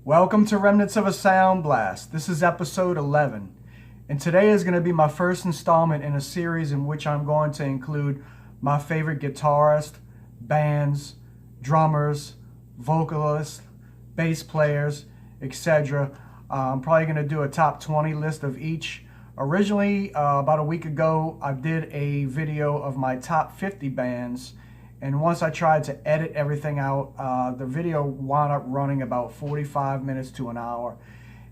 Welcome to Remnants of a Sound Blast. This is episode 11, and today is going to be my first installment in a series in which I'm going to include my favorite guitarists, bands, drummers, vocalists, bass players, etc. I'm probably going to do a top 20 list of each. Originally, about a week ago, I did a video of my top 50 bands. And once I tried to edit everything out, the video wound up running about 45 minutes to an hour.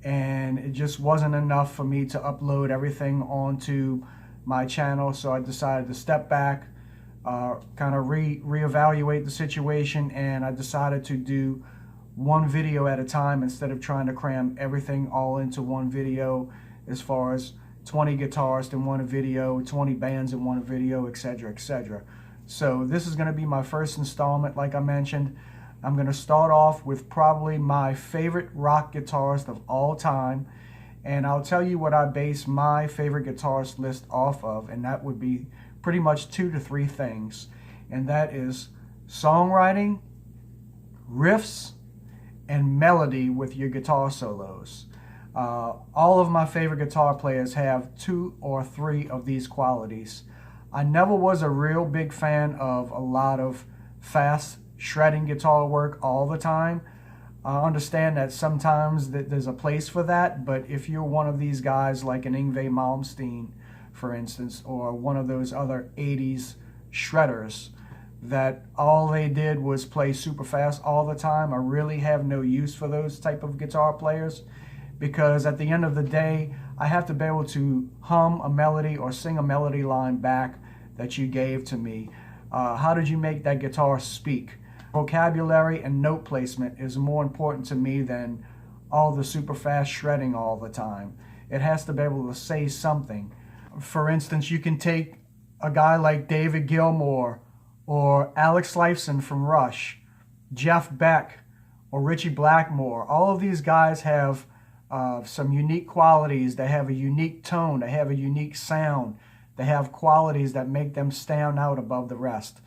And it just wasn't enough for me to upload everything onto my channel. So I decided to step back, kind of reevaluate the situation. And I decided to do one video at a time instead of trying to cram everything all into one video, as far as 20 guitarists in one video, 20 bands in one video, etc., etc. So this is going to be my first installment. Like I mentioned, I'm going to start off with probably my favorite rock guitarist of all time, and I'll tell you what I base my favorite guitarist list off of, and that would be pretty much 2 to 3 things, and that is songwriting, riffs, and melody with your guitar solos. All of my favorite guitar players have 2 or 3 of these qualities. I never was a real big fan of a lot of fast shredding guitar work all the time. I understand that sometimes there's a place for that, but if you're one of these guys like an Yngwie Malmsteen, for instance, or one of those other 80s shredders that all they did was play super fast all the time, I really have no use for those type of guitar players, because at the end of the day, I have to be able to hum a melody or sing a melody line back that you gave to me. How did you make that guitar speak? Vocabulary and note placement is more important to me than all the super fast shredding all the time. It has to be able to say something. For instance, you can take a guy like David Gilmour or Alex Lifeson from Rush, Jeff Beck or Richie Blackmore. All of these guys have some unique qualities. They have a unique tone. They have a unique sound. They have qualities that make them stand out above the rest.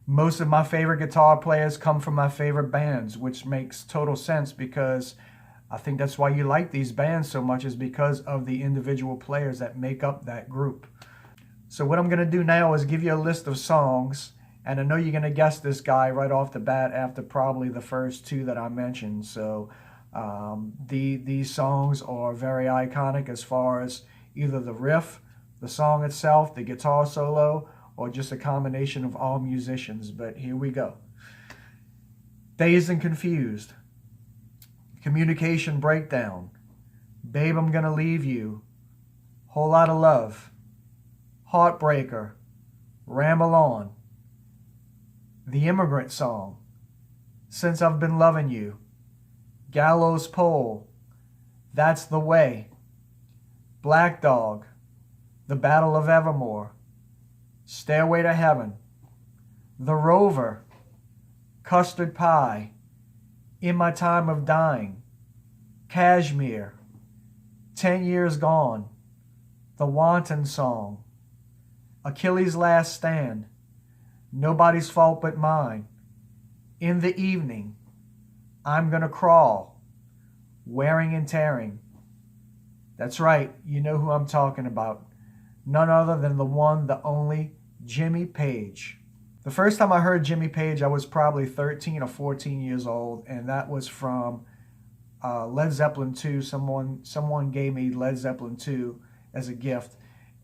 Most of my favorite guitar players come from my favorite bands, which makes total sense, because I think that's why you like these bands so much, is because of the individual players that make up that group. So what I'm going to do now is give you a list of songs, and I know you're going to guess this guy right off the bat after probably the first 2 that I mentioned. So these songs are very iconic as far as either the riff, the song itself, the guitar solo, or just a combination of all musicians. But here we go. Dazed and Confused, Communication Breakdown, Babe, I'm Gonna Leave You, Whole Lotta Love, Heartbreaker, Ramble On, The Immigrant Song, Since I've Been Loving You, Gallows Pole, That's the Way, Black Dog, The Battle of Evermore, Stairway to Heaven, The Rover, Custard Pie, In My Time of Dying, Kashmir, 10 Years Gone, The Wanton Song, Achilles' Last Stand, Nobody's Fault But Mine, In the Evening, I'm Gonna Crawl, Wearing and Tearing. That's right, you know who I'm talking about. None other than the one, the only, Jimmy Page. The first time I heard Jimmy Page, I was probably 13 or 14 years old, and that was from Led Zeppelin 2. Someone gave me Led Zeppelin 2 as a gift,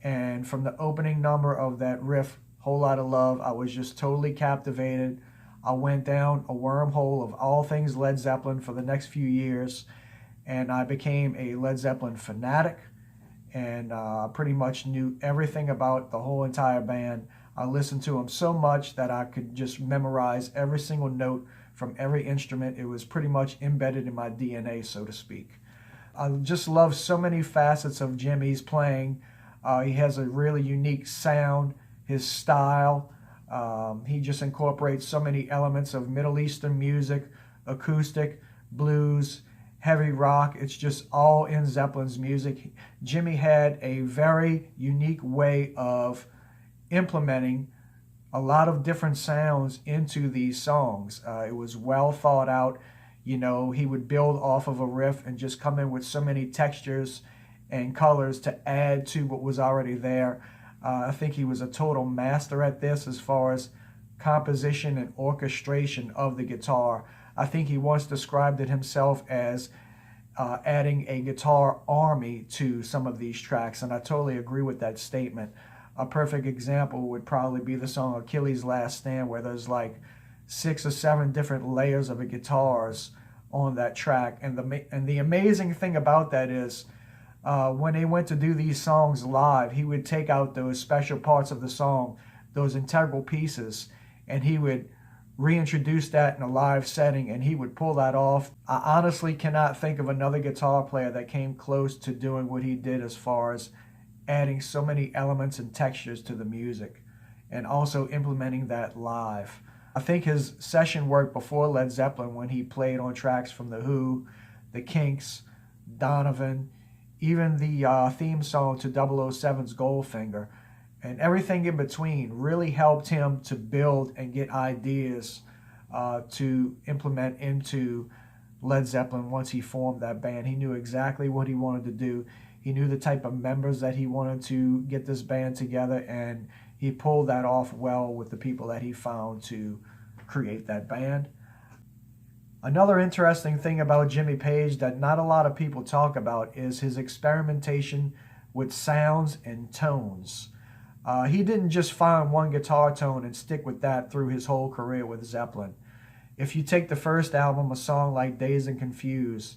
and from the opening number of that riff, Whole Lotta Love, I was just totally captivated. I went down a wormhole of all things Led Zeppelin for the next few years, and I became a Led Zeppelin fanatic, and pretty much knew everything about the whole entire band. I listened to them so much that I could just memorize every single note from every instrument. It was pretty much embedded in my DNA, so to speak. I just love so many facets of Jimmy's playing. He has a really unique sound, his style. He just incorporates so many elements of Middle Eastern music, acoustic, blues, heavy rock. It's just all in Zeppelin's music. Jimmy had a very unique way of implementing a lot of different sounds into these songs. It was well thought out. You know, he would build off of a riff and just come in with so many textures and colors to add to what was already there. I think he was a total master at this as far as composition and orchestration of the guitar. I think he once described it himself as adding a guitar army to some of these tracks, and I totally agree with that statement. A perfect example would probably be the song Achilles' Last Stand, where there's like 6 or 7 different layers of guitars on that track. And the amazing thing about that is when they went to do these songs live, he would take out those special parts of the song, those integral pieces, and he would reintroduce that in a live setting, and he would pull that off. I honestly cannot think of another guitar player that came close to doing what he did as far as adding so many elements and textures to the music and also implementing that live. I think his session work before Led Zeppelin, when he played on tracks from The Who, The Kinks, Donovan, even the theme song to 007's Goldfinger, and everything in between, really helped him to build and get ideas to implement into Led Zeppelin once he formed that band. He knew exactly what he wanted to do. He knew the type of members that he wanted to get this band together, and he pulled that off well with the people that he found to create that band. Another interesting thing about Jimmy Page that not a lot of people talk about is his experimentation with sounds and tones. He didn't just find one guitar tone and stick with that through his whole career with Zeppelin. If you take the first album, a song like Dazed and Confused,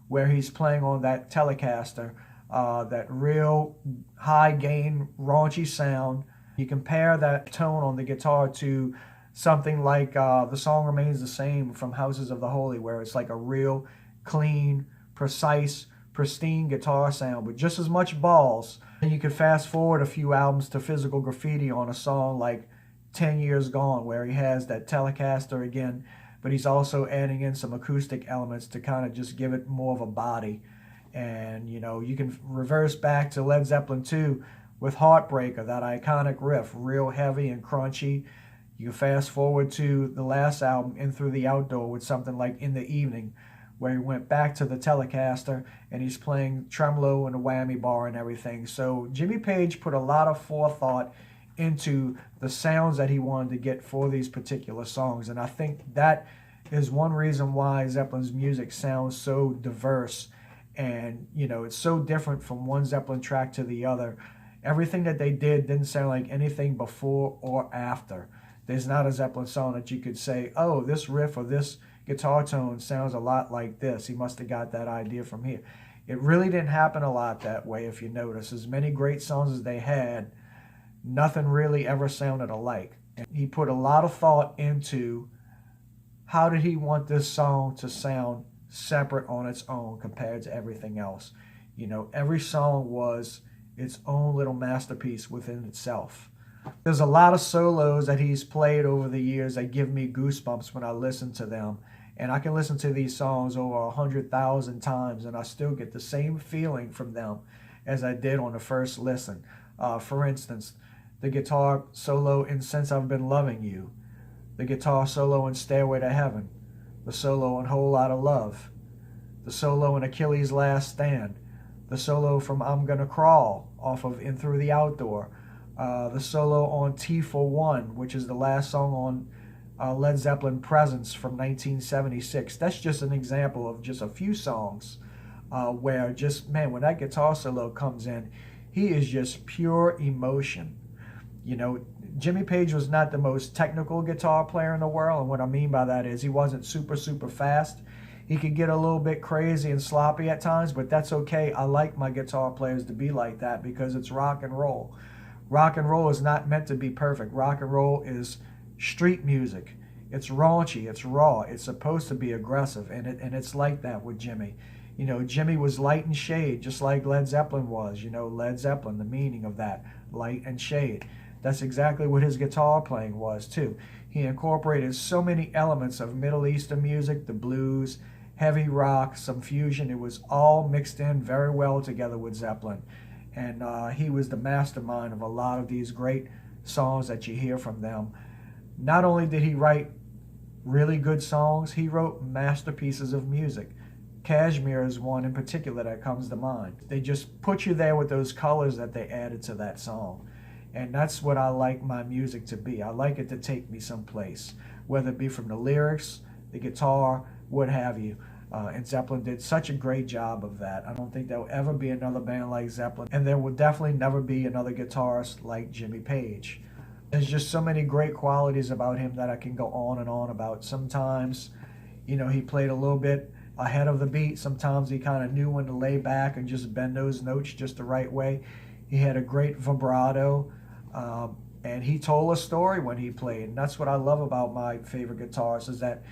where he's playing on that Telecaster, that real high gain, raunchy sound, you compare that tone on the guitar to something like The Song Remains the Same from Houses of the Holy, where it's like a real clean, precise, pristine guitar sound with just as much balls. And you could fast forward a few albums to Physical Graffiti on a song like 10 Years Gone, where he has that Telecaster again, but he's also adding in some acoustic elements to kind of just give it more of a body. And, you know, you can reverse back to Led Zeppelin 2 with Heartbreaker, that iconic riff, real heavy and crunchy. You can fast forward to the last album, In Through the Outdoor, with something like In the Evening, where he went back to the Telecaster and he's playing tremolo and a whammy bar and everything. So Jimmy Page put a lot of forethought into the sounds that he wanted to get for these particular songs. And I think that is one reason why Zeppelin's music sounds so diverse. And, you know, it's so different from one Zeppelin track to the other. Everything that they did didn't sound like anything before or after. There's not a Zeppelin song that you could say, oh, this riff or this guitar tone sounds a lot like this. He must have got that idea from here. It really didn't happen a lot that way, if you notice. As many great songs as they had, nothing really ever sounded alike. And he put a lot of thought into how did he want this song to sound separate on its own compared to everything else. You know, every song was its own little masterpiece within itself. There's a lot of solos that he's played over the years that give me goosebumps when I listen to them. And I can listen to these songs over 100,000 times and I still get the same feeling from them as I did on the first listen. For instance, the guitar solo in Since I've Been Loving You, the guitar solo in Stairway to Heaven, the solo in Whole Lotta Love, the solo in Achilles' Last Stand, the solo from I'm Gonna Crawl off of In Through the Outdoor, the solo on T for One, which is the last song on Led Zeppelin Presence from 1976. That's just an example of just a few songs where just, man, when that guitar solo comes in, he is just pure emotion. You know, Jimmy Page was not the most technical guitar player in the world, and what I mean by that is he wasn't super, super fast. He could get a little bit crazy and sloppy at times, but that's okay. I like my guitar players to be like that because it's rock and roll. Rock and roll is not meant to be perfect. Rock and roll is street music. It's raunchy, it's raw, it's supposed to be aggressive, and it's like that with Jimmy. You know, Jimmy was light and shade, just like Led Zeppelin was. You know, Led Zeppelin, the meaning of that, light and shade. That's exactly what his guitar playing was, too. He incorporated so many elements of Middle Eastern music, the blues, heavy rock, some fusion. It was all mixed in very well together with Zeppelin. And he was the mastermind of a lot of these great songs that you hear from them. Not only did he write really good songs. He wrote masterpieces of music. Cashmere is one in particular that comes to mind. They just put you there with those colors that they added to that song. And that's what I like my music to be. I like it to take me someplace, whether it be from the lyrics, the guitar, what have you. And Zeppelin did such a great job of that. I don't think there will ever be another band like Zeppelin, and there will definitely never be another guitarist like Jimmy Page. There's just so many great qualities about him that I can go on and on about. Sometimes, he played a little bit ahead of the beat. Sometimes he kind of knew when to lay back and just bend those notes just the right way. He had a great vibrato, and he told a story when he played. And that's what I love about my favorite guitarists, is that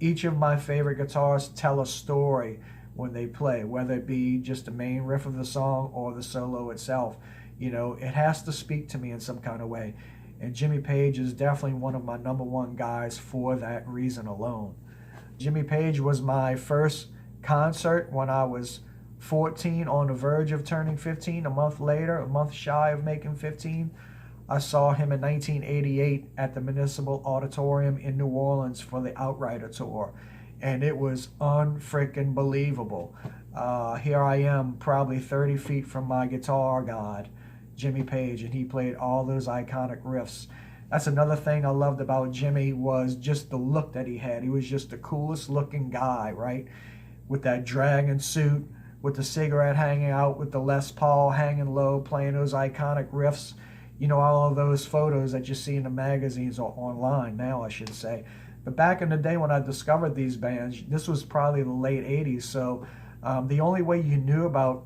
each of my favorite guitarists tell a story when they play, whether it be just the main riff of the song or the solo itself. It has to speak to me in some kind of way. And Jimmy Page is definitely one of my number one guys for that reason alone. Jimmy Page was my first concert when I was 14, on the verge of turning 15. A month later, a month shy of making 15, I saw him in 1988 at the Municipal Auditorium in New Orleans for the Outrider Tour. And it was unfreaking believable. Here I am, probably 30 feet from my guitar god, Jimmy Page, and he played all those iconic riffs. That's another thing I loved about Jimmy, was just the look that he had. He was just the coolest looking guy, right? With that dragon suit, with the cigarette hanging out, with the Les Paul hanging low, playing those iconic riffs. All of those photos that you see in the magazines or online now, I should say. But back in the day when I discovered these bands, this was probably the late 80s. So the only way you knew about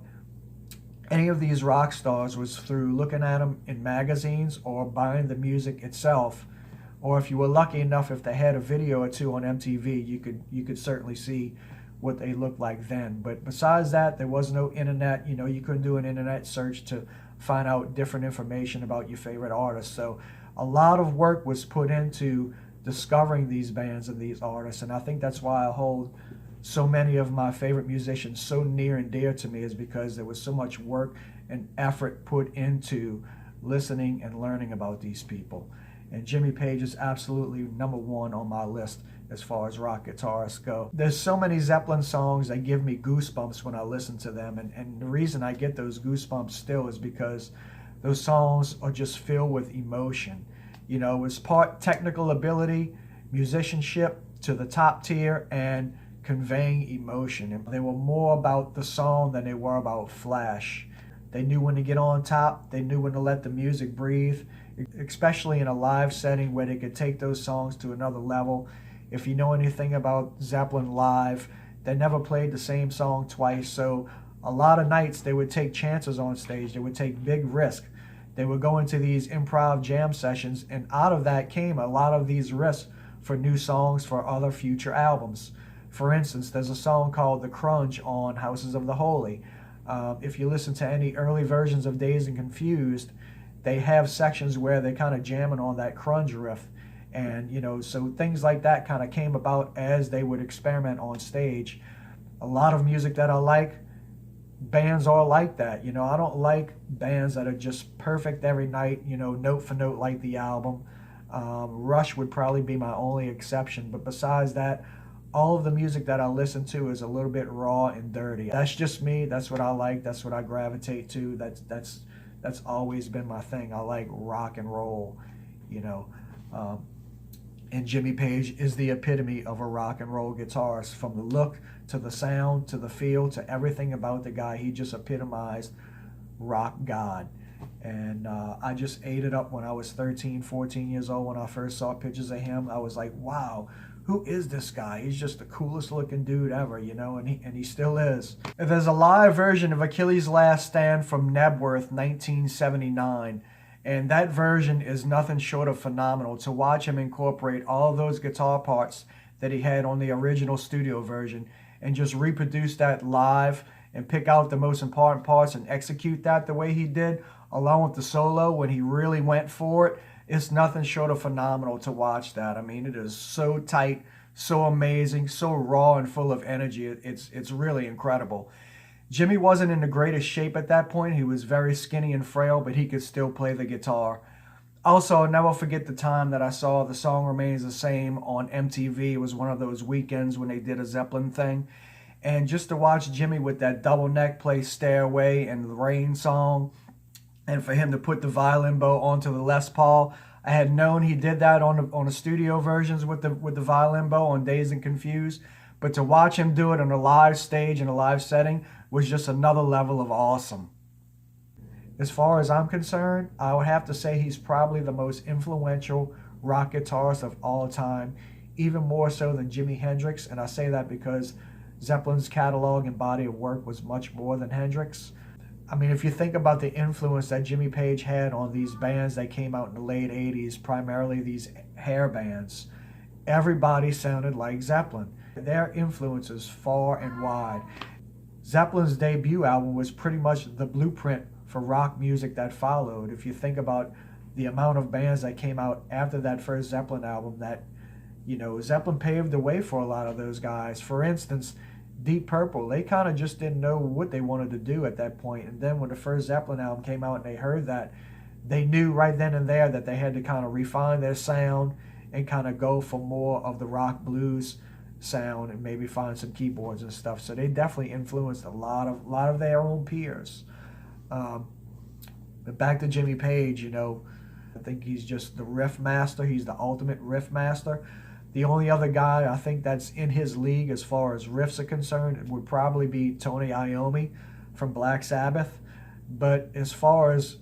any of these rock stars was through looking at them in magazines or buying the music itself. Or if you were lucky enough, if they had a video or two on MTV, you could certainly see what they looked like then. But besides that, there was no internet. You couldn't do an internet search to find out different information about your favorite artists. So a lot of work was put into discovering these bands and these artists, and I think that's why I hold so many of my favorite musicians so near and dear to me, is because there was so much work and effort put into listening and learning about these people. And Jimmy Page is absolutely number one on my list as far as rock guitarists go. There's so many Zeppelin songs that give me goosebumps when I listen to them, and the reason I get those goosebumps still is because those songs are just filled with emotion. It's part technical ability, musicianship to the top tier, and conveying emotion. And they were more about the song than they were about flash. They knew when to get on top. They knew when to let the music breathe, especially in a live setting where they could take those songs to another level. If you know anything about Zeppelin live, they never played the same song twice. So a lot of nights they would take chances on stage. They would take big risks. They would go into these improv jam sessions, and out of that came a lot of these risks for new songs for other future albums. For instance, there's a song called The Crunch on Houses of the Holy. If you listen to any early versions of Dazed and Confused, they have sections where they're kind of jamming on that crunge riff. And, so things like that kind of came about as they would experiment on stage. A lot of music that I like, bands are like that. I don't like bands that are just perfect every night, note for note like the album. Rush would probably be my only exception. But besides that, all of the music that I listen to is a little bit raw and dirty. That's just me. That's what I like. That's what I gravitate to. That's always been my thing. I like rock and roll, and Jimmy Page is the epitome of a rock and roll guitarist. From the look to the sound to the feel to everything about the guy, he just epitomized rock god. And I just ate it up when I was 13, 14 years old. When I first saw pictures of him, I was like, wow, who is this guy? He's just the coolest looking dude ever, and he still is. There's a live version of Achilles' Last Stand from Knebworth, 1979. And that version is nothing short of phenomenal. To watch him incorporate all of those guitar parts that he had on the original studio version and just reproduce that live and pick out the most important parts and execute that the way he did, along with the solo when he really went for it, it's nothing short of phenomenal to watch that. I mean, it is so tight, so amazing, so raw and full of energy. It's really incredible. Jimmy wasn't in the greatest shape at that point. He was very skinny and frail, but he could still play the guitar. Also, I'll never forget the time that I saw The Song Remains the Same on MTV. It was one of those weekends when they did a Zeppelin thing. And just to watch Jimmy with that double neck play Stairway and the Rain song, and for him to put the violin bow onto the Les Paul. I had known he did that on the studio versions with the violin bow on Dazed and Confused, but to watch him do it on a live stage in a live setting was just another level of awesome. As far as I'm concerned, I would have to say he's probably the most influential rock guitarist of all time, even more so than Jimi Hendrix, and I say that because Zeppelin's catalog and body of work was much more than Hendrix. I mean, if you think about the influence that Jimmy Page had on these bands that came out in the late 80s, primarily these hair bands, everybody sounded like Zeppelin. Their influence is far and wide. Zeppelin's debut album was pretty much the blueprint for rock music that followed. If you think about the amount of bands that came out after that first Zeppelin album, that, you know, Zeppelin paved the way for a lot of those guys. For instance, Deep Purple, they kind of just didn't know what they wanted to do at that point. And then when the first Zeppelin album came out and they heard that, they knew right then and there that they had to kind of refine their sound and kind of go for more of the rock blues sound and maybe find some keyboards and stuff. So they definitely influenced a lot of their own peers. But back to Jimmy Page, you know, I think he's just the riff master. He's the ultimate riff master. The only other guy I think that's in his league as far as riffs are concerned would probably be Tony Iommi from Black Sabbath. But as far as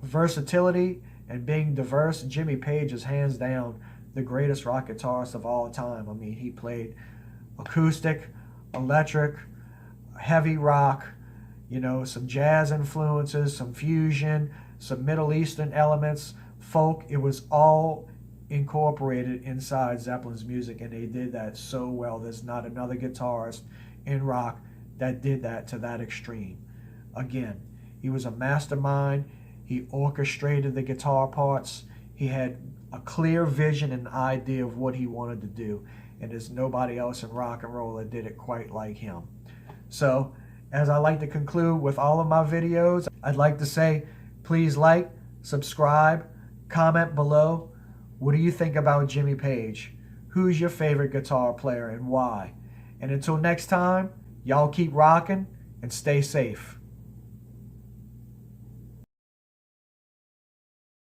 versatility and being diverse, Jimmy Page is hands down the greatest rock guitarist of all time. I mean, he played acoustic, electric, heavy rock, you know, some jazz influences, some fusion, some Middle Eastern elements, folk. It was all incorporated inside Zeppelin's music, and they did that so well. There's not another guitarist in rock that did that to that extreme. Again, he was a mastermind. He orchestrated the guitar parts. He had a clear vision and idea of what he wanted to do, and there's nobody else in rock and roll that did it quite like him. So, as I like to conclude with all of my videos, I'd like to say, please like, subscribe, comment below. What do you think about Jimmy Page? Who's your favorite guitar player and why? And until next time, y'all keep rocking and stay safe.